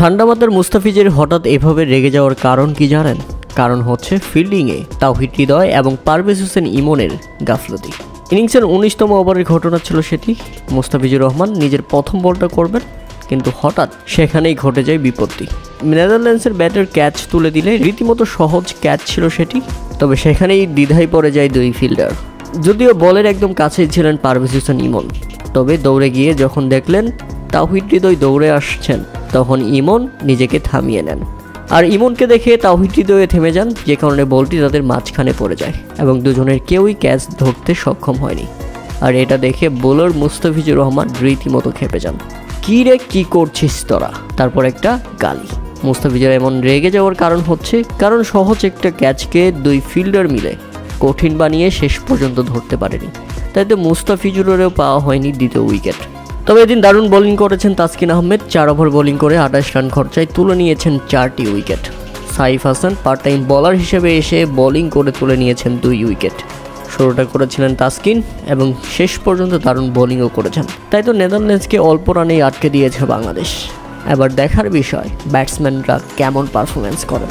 ঠান্ডা মাথার মুস্তাফিজের হঠাৎ এভাবে রেগে যাওয়ার কারণ কি জানেন? কারণ হচ্ছে ফিল্ডিংয়ে তাওহিদ হৃদয় এবং পারভেজ হোসেন ইমনের গাফলতি। ইনিংসের 19তম ওভারের ঘটনা ছিল সেটি। মুস্তাফিজুর রহমান নিজের প্রথম বলটা করবেন, কিন্তু হঠাৎ সেখানেই ঘটে যায় বিপত্তি। নেদারল্যান্ডসের ব্যাটার ক্যাচ তুলে দিলে রীতিমতো সহজ ক্যাচ ছিল সেটি, তবে সেখানেই দ্বিধায় পড়ে যায় দুই ফিল্ডার। যদিও বলের একদম কাছেই ছিলেন পারভেজ হোসেন ইমন, তবে দৌড়ে গিয়ে যখন দেখলেন তাওহিদ হৃদয় দৌড়ে আসছেন, তখন ইমন নিজেকে থামিয়ে নেন। আর ইমনকে দেখে তাওহিদ হৃদয়ে থেমে যান, যে কারণে বলটি তাদের মাঝখানে পড়ে যায় এবং দুজনের কেউই ক্যাচ ধরতে সক্ষম হয়নি। আর এটা দেখে বোলার মুস্তাফিজুর রহমান রীতিমতো খেপে যান। কী রে, কী করছিস তোরা? তারপর একটা গালি। মুস্তাফিজুর এমন রেগে যাওয়ার কারণ হচ্ছে কারণ সহজ একটা ক্যাচকে দুই ফিল্ডার মিলে কঠিন বানিয়ে শেষ পর্যন্ত ধরতে পারেনি। তাই তো মুস্তাফিজুরেরও পাওয়া হয়নি দ্বিতীয় উইকেট। তবে এদিন দারুণ বোলিং করেছেন তাসকিন আহমেদ। 4 ওভার বোলিং করে 28 রান খরচায় তুলে নিয়েছেন 4টি wicket. Saif Hasan part time বলার হিসেবে এসে বোলিং করে তুলে নিয়েছেন 2 উইকেট। শুরুটা করেছিলেন তাসকিন এবং শেষ পর্যন্ত দারুণ বোলিংও করেছেন। তাই তো নেদারল্যান্ডসকে অল্প রানেই আটকে দিয়েছে বাংলাদেশ। এবার দেখার বিষয় ব্যাটসম্যানরা কেমন পারফরমেন্স করেন।